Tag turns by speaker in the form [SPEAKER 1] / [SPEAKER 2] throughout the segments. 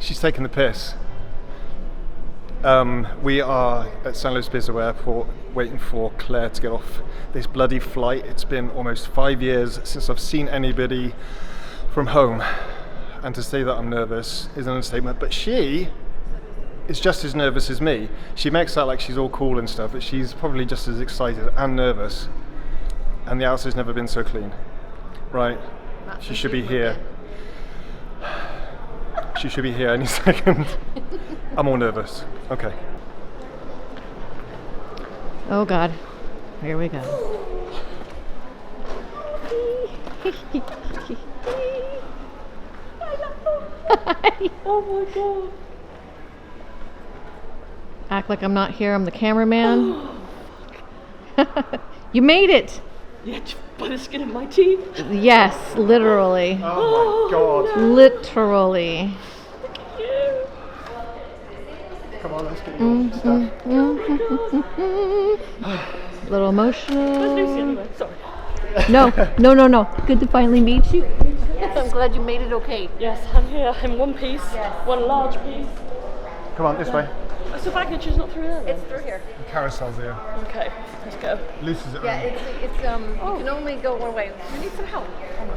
[SPEAKER 1] she's taking the piss. We are at 𝙎𝗶𝗸𝗧𝙈 Airport waiting for Claire to get off this bloody flight. It's been almost 5 years since I've seen anybody from home, and to say that I'm nervous is an understatement, but she is just as nervous as me. She makes out like she's all cool and stuff, but she's probably just as excited and nervous, and the house has never been so clean. Right, she should be here. She should be here any second. I'm all nervous. Okay.
[SPEAKER 2] Oh God, here we go.
[SPEAKER 3] Oh my God.
[SPEAKER 2] Act like I'm not here, I'm the cameraman. You made it!
[SPEAKER 3] Yeah, by the skin of my teeth.
[SPEAKER 2] Yes, literally.
[SPEAKER 1] Oh my God.
[SPEAKER 3] No.
[SPEAKER 2] Literally.
[SPEAKER 3] Look at you.
[SPEAKER 1] Come on, let's get your stuff.
[SPEAKER 2] Little emotional.
[SPEAKER 3] Where's Lucy anyway? Sorry.
[SPEAKER 2] No. Good to finally meet you. Yes. I'm glad you made it okay.
[SPEAKER 3] Yes, I'm here in one piece. Yes. One large piece.
[SPEAKER 1] Come on, this way.
[SPEAKER 3] Oh, so baggage's not through there then?
[SPEAKER 2] It's through here.
[SPEAKER 1] The carousel's here.
[SPEAKER 3] Okay, let's go.
[SPEAKER 1] Lucy's at
[SPEAKER 2] Yeah,
[SPEAKER 1] home.
[SPEAKER 2] it's you can only go one way. We need some help.
[SPEAKER 3] Okay, thank you.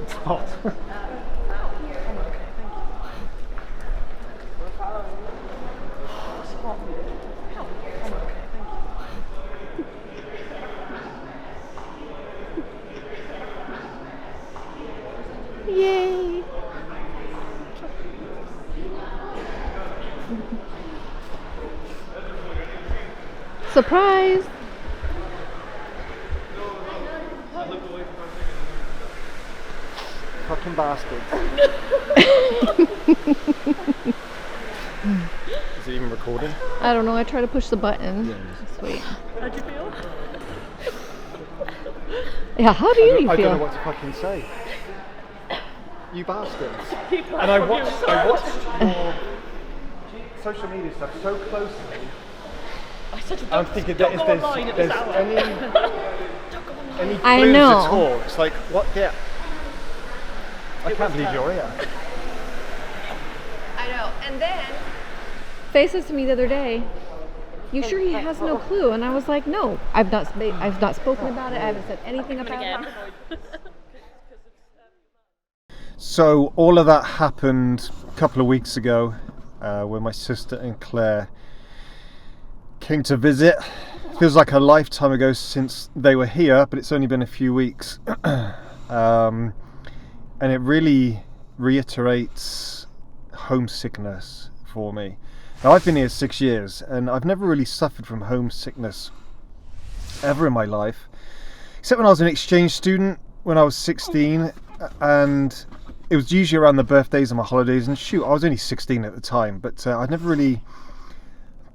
[SPEAKER 3] It's hot.
[SPEAKER 1] It's hot.
[SPEAKER 2] Yay! Surprise!
[SPEAKER 1] Fucking bastards. Is it even recording?
[SPEAKER 2] I don't know, I tried to push the button. Sweet.
[SPEAKER 3] How'd you feel?
[SPEAKER 2] Yeah, how do you
[SPEAKER 1] I
[SPEAKER 2] feel?
[SPEAKER 1] don't know what to fucking say. You bastards.
[SPEAKER 3] People
[SPEAKER 1] And I
[SPEAKER 3] from
[SPEAKER 1] watched
[SPEAKER 3] you.
[SPEAKER 1] your social media stuff so closely.
[SPEAKER 3] I said
[SPEAKER 1] I'm thinking
[SPEAKER 3] don't
[SPEAKER 1] that if
[SPEAKER 3] go online at
[SPEAKER 1] there's
[SPEAKER 3] this hour.
[SPEAKER 1] any
[SPEAKER 2] I
[SPEAKER 1] clues
[SPEAKER 2] know.
[SPEAKER 1] at all, it's like, what? Yeah. I can't believe you're here.
[SPEAKER 2] I know. And then Faye says to me the other day, "You sure he has no clue?" And I was like, "No, I've not spoken about it. I haven't said anything about it."
[SPEAKER 1] So all of that happened a couple of weeks ago, when my sister and Claire came to visit. Feels like a lifetime ago since they were here, but it's only been a few weeks. And it really reiterates homesickness for me. Now, I've been here 6 years, and I've never really suffered from homesickness ever in my life, except when I was an exchange student when I was 16, and it was usually around the birthdays and my holidays, and shoot, I was only 16 at the time, but I'd never really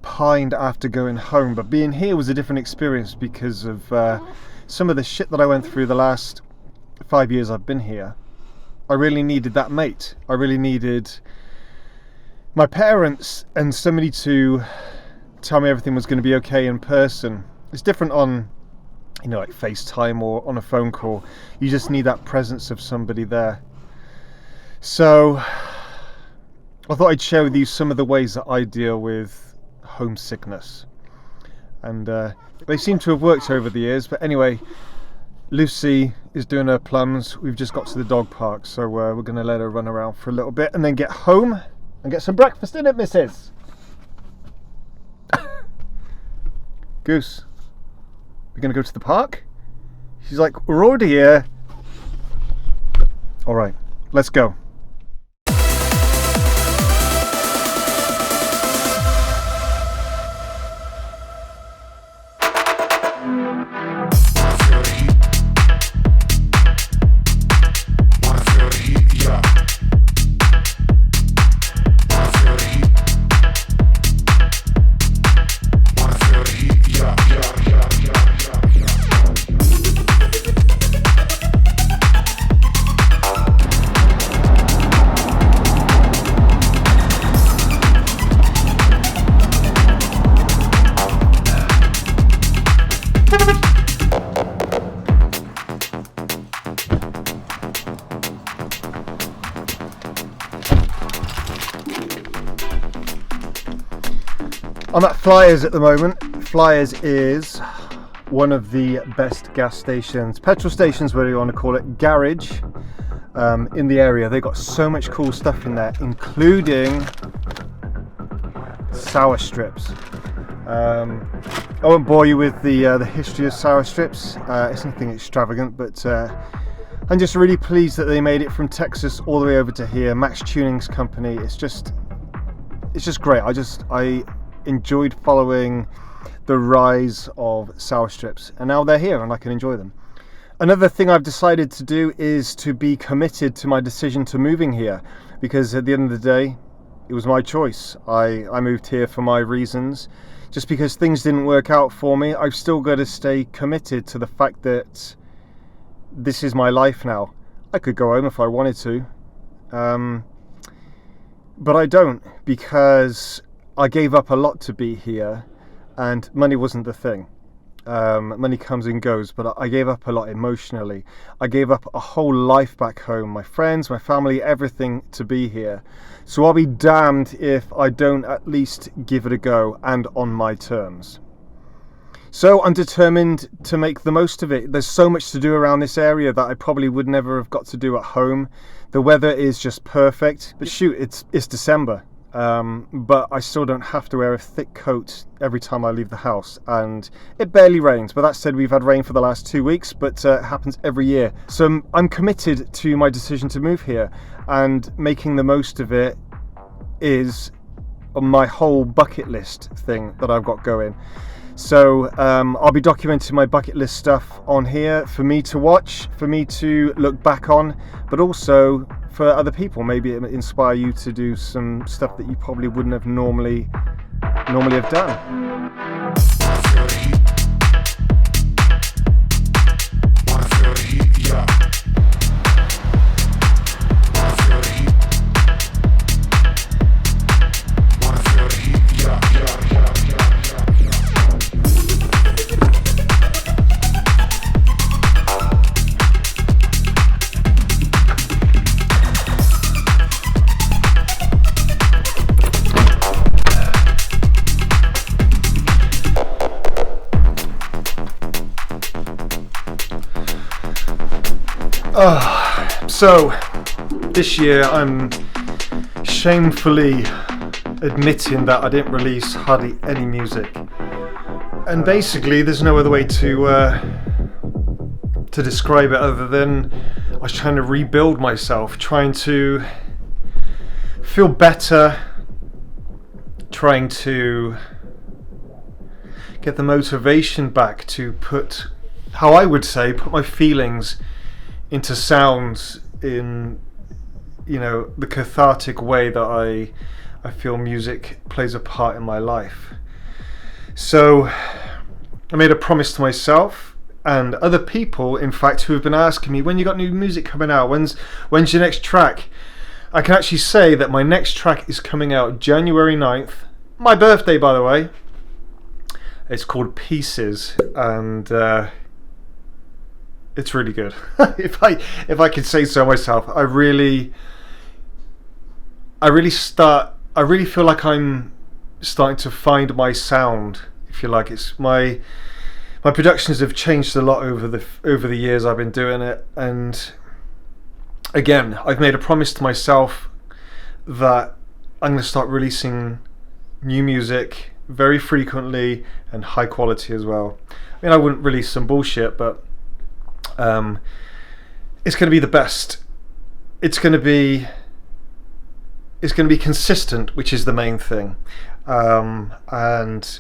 [SPEAKER 1] pined after going home. But being here was a different experience because of some of the shit that I went through the last 5 years I've been here. I really needed that mate. I really needed my parents and somebody to tell me everything was going to be okay in person. It's different on, you know, like FaceTime or on a phone call. You just need that presence of somebody there. So I thought I'd share with you some of the ways that I deal with homesickness, and they seem to have worked over the years. But anyway, Lucy is doing her plums. We've just got to the dog park, so we're going to let her run around for a little bit and then get home and get some breakfast, in it, missus? Goose, we're going to go to the park? She's like, we're already here. All right, let's go. I'm at Flyers at the moment. Flyers is one of the best gas stations, petrol stations, whatever you want to call it, garage in the area. They've got so much cool stuff in there, including sour strips. I won't bore you with the history of sour strips. It's nothing extravagant, but I'm just really pleased that they made it from Texas all the way over to here. Max Tuning's company. It's just great. I enjoyed following the rise of sour strips, and now they're here and I can enjoy them. Another thing I've decided to do is to be committed to my decision to moving here, because at the end of the day, it was my choice. I moved here for my reasons. Just because things didn't work out for me, I've still got to stay committed to the fact that this is my life now. I could go home if I wanted to, but I don't, because I gave up a lot to be here, and money wasn't the thing. Money comes and goes, but I gave up a lot emotionally. I gave up a whole life back home, my friends, my family, everything to be here. So I'll be damned if I don't at least give it a go, and on my terms. So I'm determined to make the most of it. There's so much to do around this area that I probably would never have got to do at home. The weather is just perfect, but shoot, it's December. But I still don't have to wear a thick coat every time I leave the house, and it barely rains. But that said, we've had rain for the last 2 weeks, but it happens every year. So I'm committed to my decision to move here, and making the most of it is my whole bucket list thing that I've got going. So I'll be documenting my bucket list stuff on here for me to watch, for me to look back on, but also for other people. Maybe it inspire you to do some stuff that you probably wouldn't have normally have done. So this year I'm shamefully admitting that I didn't release hardly any music, and basically there's no other way to describe it other than I was trying to rebuild myself, trying to feel better, trying to get the motivation back to put my feelings into sounds in, the cathartic way that I feel music plays a part in my life. So I made a promise to myself and other people, in fact, who have been asking me, when you got new music coming out, when's your next track? I can actually say that my next track is coming out January 9th, my birthday, by the way. It's called Pieces, and it's really good. if I could say so myself, I really feel like I'm starting to find my sound, if you like. It's my productions have changed a lot over the years I've been doing it, and again, I've made a promise to myself that I'm going to start releasing new music very frequently and high quality as well. I mean, I wouldn't release some bullshit, but it's going to be the best. It's going to be consistent, which is the main thing. And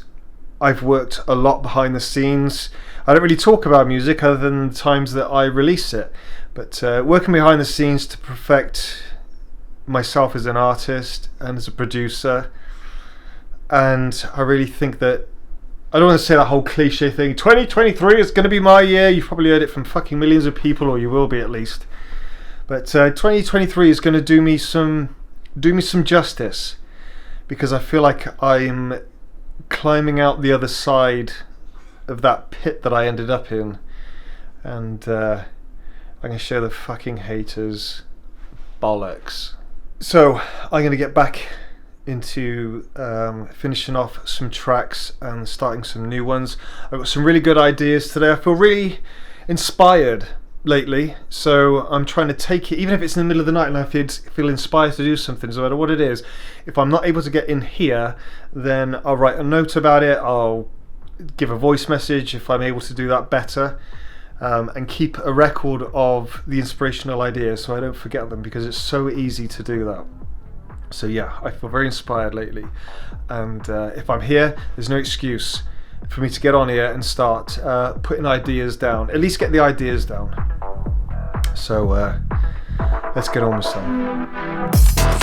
[SPEAKER 1] I've worked a lot behind the scenes. I don't really talk about music other than the times that I release it, but working behind the scenes to perfect myself as an artist and as a producer. And I really think that, I don't want to say that whole cliche thing, 2023 is going to be my year. You've probably heard it from fucking millions of people, or you will be at least. But 2023 is going to do me some justice, because I feel like I'm climbing out the other side of that pit that I ended up in, and I'm going to show the fucking haters bollocks. So I'm going to get back into finishing off some tracks and starting some new ones. I've got some really good ideas today. I feel really inspired lately, so I'm trying to take it, even if it's in the middle of the night and I feel inspired to do something, no matter what it is. If I'm not able to get in here, then I'll write a note about it, I'll give a voice message if I'm able to do that better, and keep a record of the inspirational ideas so I don't forget them, because it's so easy to do that. So yeah, I feel very inspired lately, and if I'm here, there's no excuse for me to get on here and start putting ideas down, at least get the ideas down. So let's get on with some.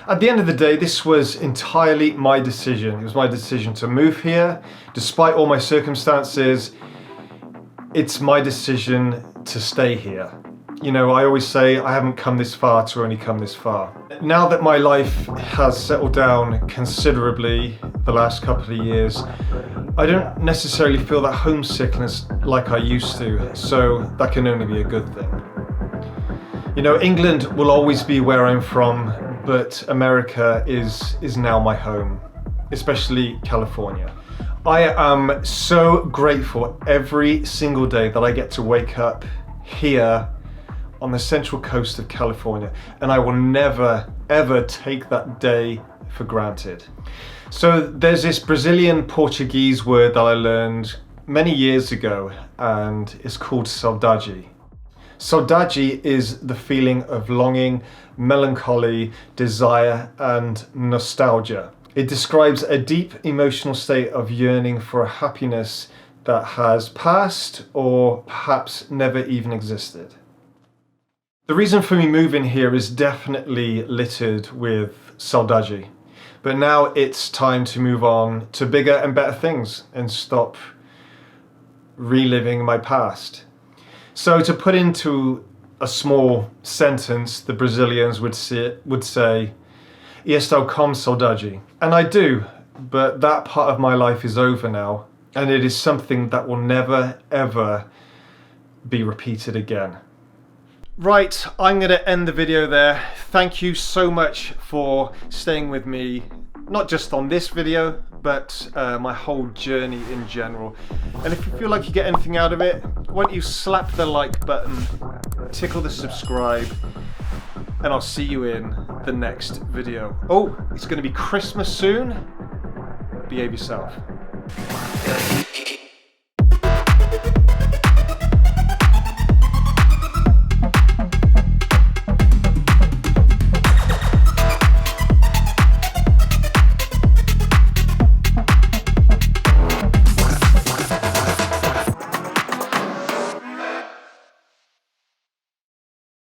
[SPEAKER 1] At the end of the day, this was entirely my decision. It was my decision to move here. Despite all my circumstances, it's my decision to stay here. You know, I always say I haven't come this far to only come this far. Now that my life has settled down considerably the last couple of years, I don't necessarily feel that homesickness like I used to, so that can only be a good thing. You know, England will always be where I'm from, but America is now my home, especially California. I am so grateful every single day that I get to wake up here on the central coast of California, and I will never ever take that day for granted. So there's this Brazilian Portuguese word that I learned many years ago, and it's called saudade. Saudade is the feeling of longing, melancholy, desire, and nostalgia. It describes a deep emotional state of yearning for a happiness that has passed or perhaps never even existed. The reason for me moving here is definitely littered with saudade, but now it's time to move on to bigger and better things and stop reliving my past. So to put into a small sentence, the Brazilians would say, "Estou com saudade." And I do, but that part of my life is over now, and it is something that will never ever be repeated again. Right, I'm going to end the video there. Thank you so much for staying with me, not just on this video, but my whole journey in general. And if you feel like you get anything out of it, why don't you slap the like button, tickle the subscribe, and I'll see you in the next video. Oh, it's going to be Christmas soon. Behave yourself.